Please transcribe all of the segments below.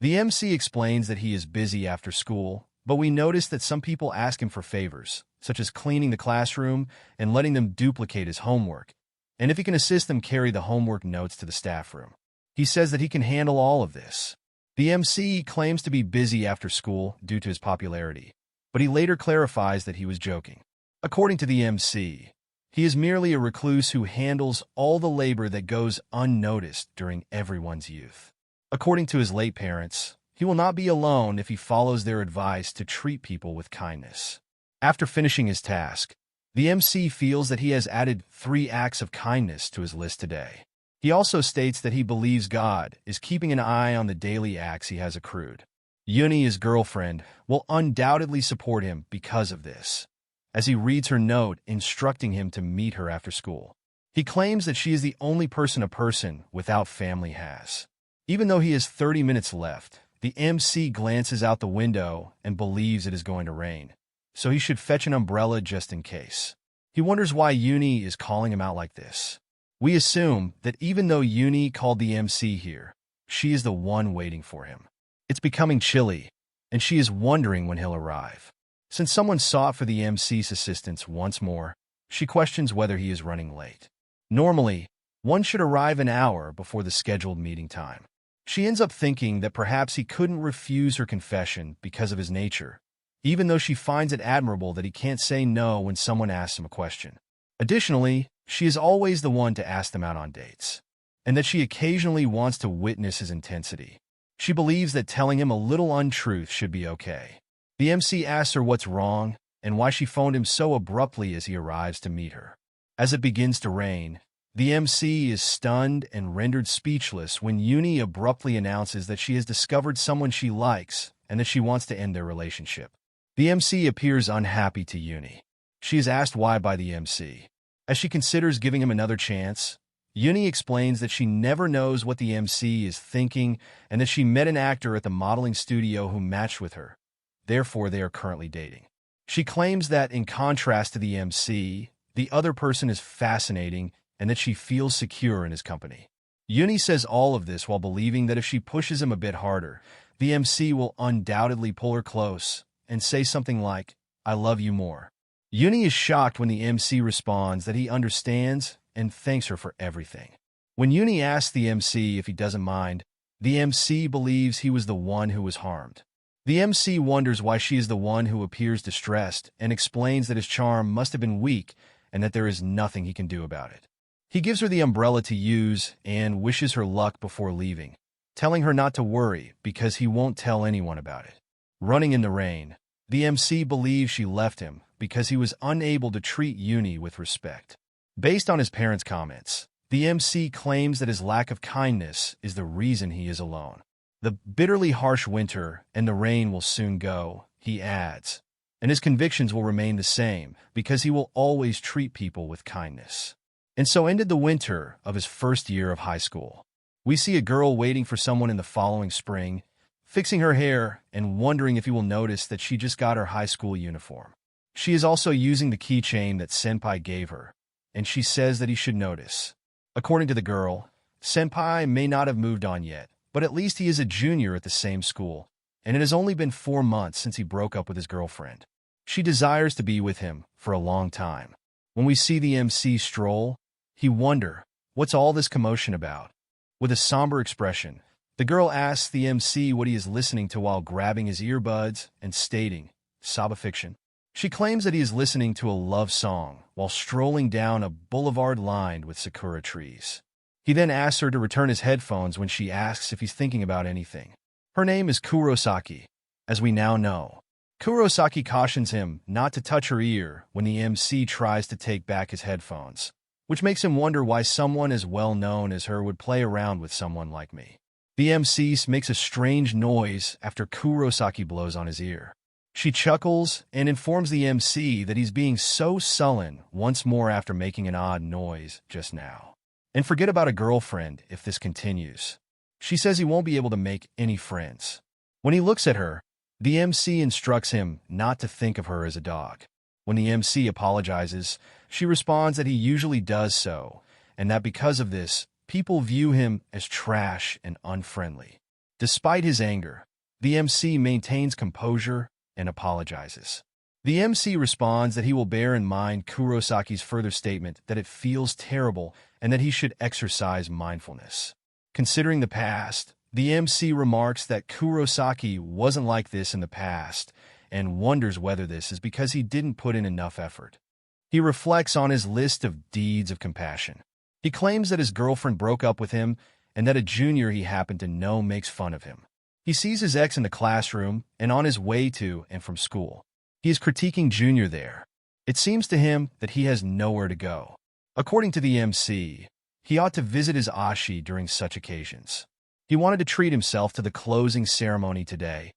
The MC explains that he is busy after school, but we notice that some people ask him for favors, such as cleaning the classroom and letting them duplicate his homework, and if he can assist them carry the homework notes to the staff room. He says that he can handle all of this. The MC claims to be busy after school due to his popularity, but he later clarifies that he was joking. According to the MC, he is merely a recluse who handles all the labor that goes unnoticed during everyone's youth. According to his late parents, he will not be alone if he follows their advice to treat people with kindness. After finishing his task, the MC feels that he has added 3 acts of kindness to his list today. He also states that he believes God is keeping an eye on the daily acts he has accrued. Yuni, his girlfriend, will undoubtedly support him because of this, as he reads her note instructing him to meet her after school. He claims that she is the only person a person without family has. Even though he has 30 minutes left, the MC glances out the window and believes it is going to rain, so he should fetch an umbrella just in case. He wonders why Yuni is calling him out like this. We assume that even though Yuni called the MC here, she is the one waiting for him. It's becoming chilly, and she is wondering when he'll arrive. Since someone sought for the MC's assistance once more, she questions whether he is running late. Normally, one should arrive an hour before the scheduled meeting time. She ends up thinking that perhaps he couldn't refuse her confession because of his nature, even though she finds it admirable that he can't say no when someone asks him a question. Additionally, she is always the one to ask them out on dates, and that she occasionally wants to witness his intensity. She believes that telling him a little untruth should be okay. The MC asks her what's wrong and why she phoned him so abruptly as he arrives to meet her. As it begins to rain, the MC is stunned and rendered speechless when Yuni abruptly announces that she has discovered someone she likes and that she wants to end their relationship. The MC appears unhappy to Yuni. She is asked why by the MC. As she considers giving him another chance, Yuni explains that she never knows what the MC is thinking and that she met an actor at the modeling studio who matched with her. Therefore, they are currently dating. She claims that, in contrast to the MC, the other person is fascinating and that she feels secure in his company. Yuni says all of this while believing that if she pushes him a bit harder, the MC will undoubtedly pull her close and say something like, "I love you more." Yuni is shocked when the MC responds that he understands and thanks her for everything. When Yuni asks the MC if he doesn't mind, the MC believes he was the one who was harmed. The MC wonders why she is the one who appears distressed and explains that his charm must have been weak and that there is nothing he can do about it. He gives her the umbrella to use and wishes her luck before leaving, telling her not to worry because he won't tell anyone about it. Running in the rain, the MC believes she left him because he was unable to treat Yuni with respect. Based on his parents' comments, the MC claims that his lack of kindness is the reason he is alone. The bitterly harsh winter and the rain will soon go, he adds, and his convictions will remain the same because he will always treat people with kindness. And so ended the winter of his first year of high school. We see a girl waiting for someone in the following spring, fixing her hair and wondering if he will notice that she just got her high school uniform. She is also using the keychain that Senpai gave her, and she says that he should notice. According to the girl, Senpai may not have moved on yet, but at least he is a junior at the same school, and it has only been 4 months since he broke up with his girlfriend. She desires to be with him for a long time. When we see the MC stroll, he wonder, what's all this commotion about? With a somber expression, the girl asks the MC what he is listening to while grabbing his earbuds and stating, "Saba fiction." She claims that he is listening to a love song while strolling down a boulevard lined with sakura trees. He then asks her to return his headphones when she asks if he's thinking about anything. Her name is Kurosaki, as we now know. Kurosaki cautions him not to touch her ear when the MC tries to take back his headphones, which makes him wonder why someone as well known as her would play around with someone like me. The MC makes a strange noise after Kurosaki blows on his ear. She chuckles and informs the MC that he's being so sullen once more after making an odd noise just now. And forget about a girlfriend if this continues. She says he won't be able to make any friends. When he looks at her, the MC instructs him not to think of her as a dog. When the MC apologizes, she responds that he usually does so, and that because of this, people view him as trash and unfriendly. Despite his anger, the MC maintains composure and apologizes. The MC responds that he will bear in mind Kurosaki's further statement that it feels terrible and that he should exercise mindfulness. Considering the past, the MC remarks that Kurosaki wasn't like this in the past and wonders whether this is because he didn't put in enough effort. He reflects on his list of deeds of compassion. He claims that his girlfriend broke up with him and that a junior he happened to know makes fun of him. He sees his ex in the classroom and on his way to and from school. He is critiquing Junior there. It seems to him that he has nowhere to go. According to the MC, he ought to visit his ashi during such occasions. He wanted to treat himself to the closing ceremony today,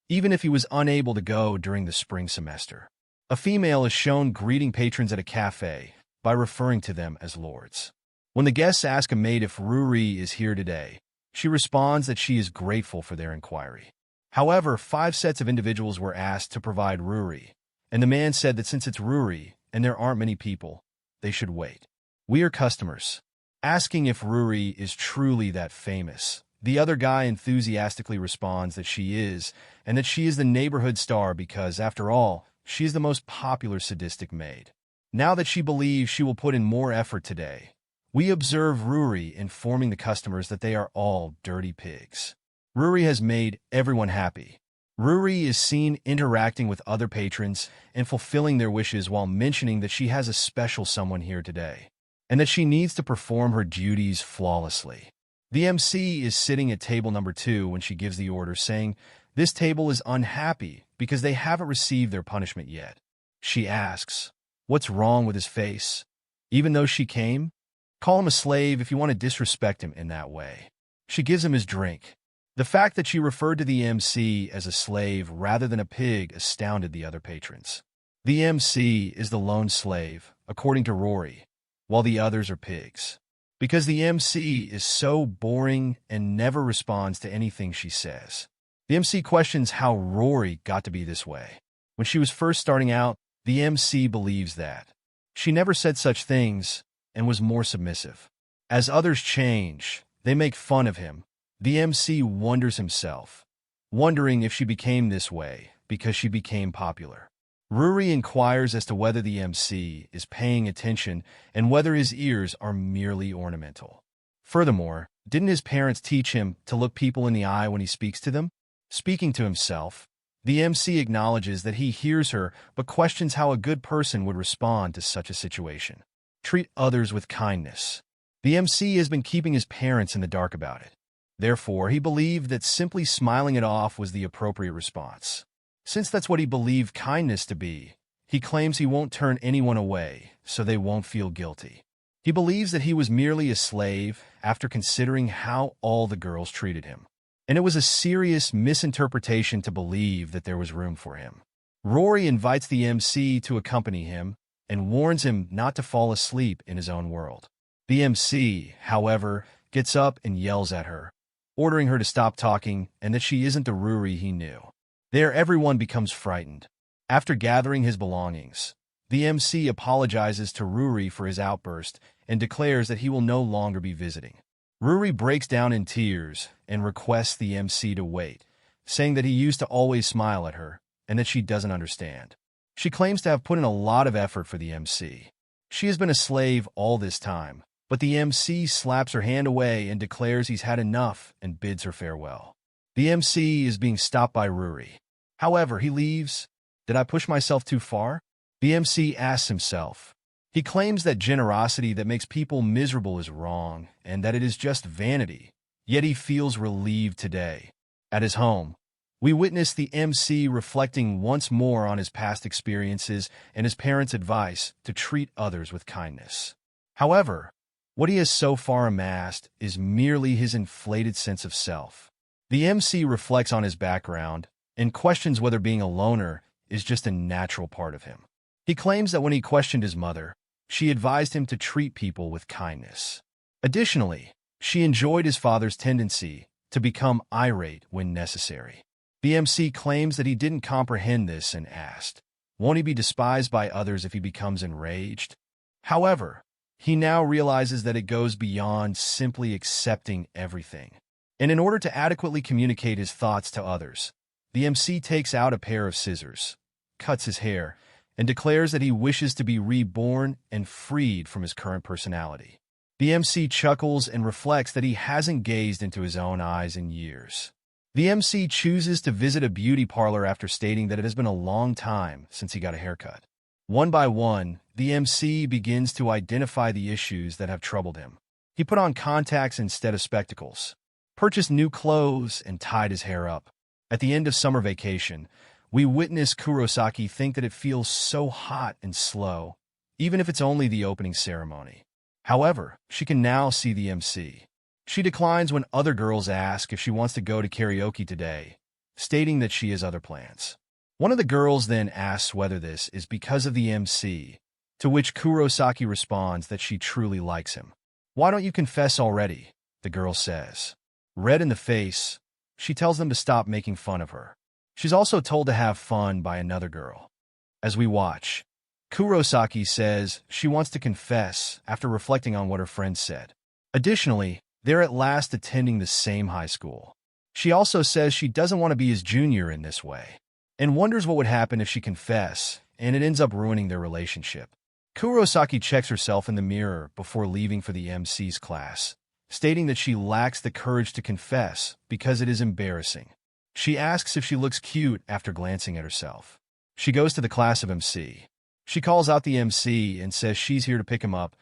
even if he was unable to go during the spring semester. A female is shown greeting patrons at a cafe by referring to them as lords. When the guests ask a maid if Ruri is here today, she responds that she is grateful for their inquiry. However, 5 sets of individuals were asked to provide Ruri, and the man said that since it's Ruri and there aren't many people, they should wait. We are customers. Asking if Ruri is truly that famous, the other guy enthusiastically responds that she is, and that she is the neighborhood star because, after all, she is the most popular sadistic maid. Now that she believes she will put in more effort today, we observe Ruri informing the customers that they are all dirty pigs. Ruri has made everyone happy. Ruri is seen interacting with other patrons and fulfilling their wishes while mentioning that she has a special someone here today, and that she needs to perform her duties flawlessly. The MC is sitting at table number 2 when she gives the order, saying, "This table is unhappy because they haven't received their punishment yet." She asks, "What's wrong with his face? Even though she came? Call him a slave if you want to disrespect him in that way." She gives him his drink. The fact that she referred to the MC as a slave rather than a pig astounded the other patrons. The MC is the lone slave, according to Rory, while the others are pigs. Because the MC is so boring and never responds to anything she says. The MC questions how Rory got to be this way. When she was first starting out, the MC believes that she never said such things and was more submissive. As others change, they make fun of him. The MC wonders himself, wondering if she became this way because she became popular. Ruri inquires as to whether the MC is paying attention and whether his ears are merely ornamental. Furthermore, didn't his parents teach him to look people in the eye when he speaks to them? Speaking to himself, the MC acknowledges that he hears her but questions how a good person would respond to such a situation. Treat others with kindness. The MC has been keeping his parents in the dark about it. Therefore, he believed that simply smiling it off was the appropriate response. Since that's what he believed kindness to be, he claims he won't turn anyone away so they won't feel guilty. He believes that he was merely a slave after considering how all the girls treated him. And it was a serious misinterpretation to believe that there was room for him. Rory invites the MC to accompany him and warns him not to fall asleep in his own world. The MC, however, gets up and yells at her, ordering her to stop talking and that she isn't the Ruri he knew. There, everyone becomes frightened. After gathering his belongings, the MC apologizes to Ruri for his outburst and declares that he will no longer be visiting. Ruri breaks down in tears and requests the MC to wait, saying that he used to always smile at her and that she doesn't understand. She claims to have put in a lot of effort for the MC. She has been a slave all this time, but the MC slaps her hand away and declares he's had enough and bids her farewell. The MC is being stopped by Ruri. However, he leaves. Did I push myself too far? The MC asks himself. He claims that generosity that makes people miserable is wrong and that it is just vanity, yet he feels relieved today. At his home, we witness the MC reflecting once more on his past experiences and his parents' advice to treat others with kindness. However, what he has so far amassed is merely his inflated sense of self. The MC reflects on his background and questions whether being a loner is just a natural part of him. He claims that when he questioned his mother, she advised him to treat people with kindness. Additionally, she enjoyed his father's tendency to become irate when necessary. The MC claims that he didn't comprehend this and asked, won't he be despised by others if he becomes enraged? However, he now realizes that it goes beyond simply accepting everything. And in order to adequately communicate his thoughts to others, the MC takes out a pair of scissors, cuts his hair, and declares that he wishes to be reborn and freed from his current personality. The MC chuckles and reflects that he hasn't gazed into his own eyes in years. The MC chooses to visit a beauty parlor after stating that it has been a long time since he got a haircut. One by one, the MC begins to identify the issues that have troubled him. He put on contacts instead of spectacles, purchased new clothes, and tied his hair up. At the end of summer vacation, we witness Kurosaki think that it feels so hot and slow, even if it's only the opening ceremony. However, she can now see the MC. She declines when other girls ask if she wants to go to karaoke today, stating that she has other plans. One of the girls then asks whether this is because of the MC, to which Kurosaki responds that she truly likes him. "Why don't you confess already?" the girl says. Red in the face, she tells them to stop making fun of her. She's also told to have fun by another girl. As we watch, Kurosaki says she wants to confess after reflecting on what her friend said. Additionally, they're at last attending the same high school. She also says she doesn't want to be his junior in this way, and wonders what would happen if she confessed, and it ends up ruining their relationship. Kurosaki checks herself in the mirror before leaving for the MC's class, stating that she lacks the courage to confess because it is embarrassing. She asks if she looks cute after glancing at herself. She goes to the class of MC. She calls out the MC and says she's here to pick him up,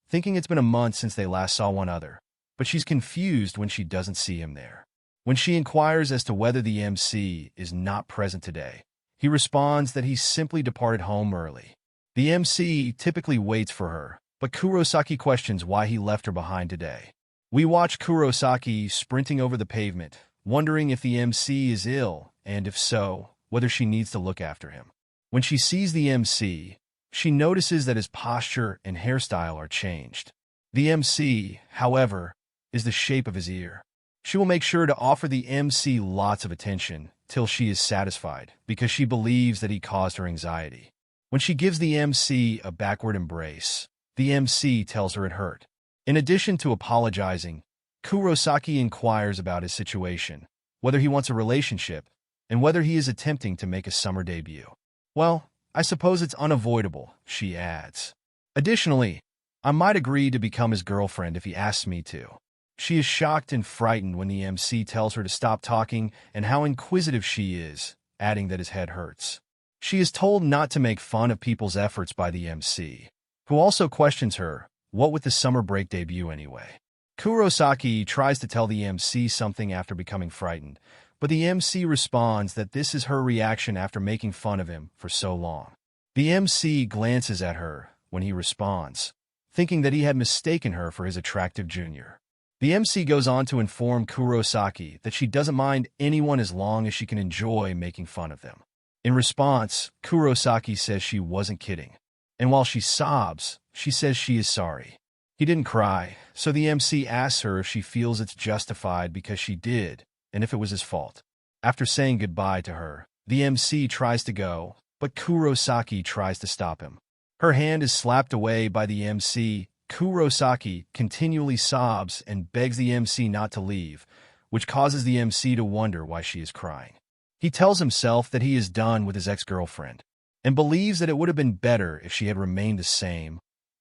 thinking it's been a month since they last saw one another, but she's confused when she doesn't see him there. When she inquires as to whether the MC is not present today, he responds that he simply departed home early. The MC typically waits for her, but Kurosaki questions why he left her behind today. We watch Kurosaki sprinting over the pavement, wondering if the MC is ill, and if so, whether she needs to look after him. When she sees the MC, she notices that his posture and hairstyle are changed. The MC, however, is the shape of his ear. She will make sure to offer the MC lots of attention till she is satisfied, because she believes that he caused her anxiety. When she gives the MC a backward embrace, the MC tells her it hurt. In addition to apologizing, Kurosaki inquires about his situation, whether he wants a relationship, and whether he is attempting to make a summer debut. "Well, I suppose it's unavoidable," she adds. Additionally, "I might agree to become his girlfriend if he asks me to." She is shocked and frightened when the MC tells her to stop talking and how inquisitive she is, adding that his head hurts. She is told not to make fun of people's efforts by the MC, who also questions her, what with the summer break debut anyway? Kurosaki tries to tell the MC something after becoming frightened, but the MC responds that this is her reaction after making fun of him for so long. The MC glances at her when he responds, thinking that he had mistaken her for his attractive junior. The MC goes on to inform Kurosaki that she doesn't mind anyone as long as she can enjoy making fun of them. In response, Kurosaki says she wasn't kidding, and while she sobs, she says she is sorry. He didn't cry, so the MC asks her if she feels it's justified because she did, and if it was his fault. After saying goodbye to her, the MC tries to go, but Kurosaki tries to stop him. Her hand is slapped away by the MC. Kurosaki continually sobs and begs the MC not to leave, which causes the MC to wonder why she is crying. He tells himself that he is done with his ex-girlfriend, and believes that it would have been better if she had remained the same,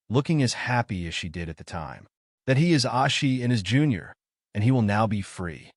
looking as happy as she did at the time. That he is Ashi and his junior, and he will now be free.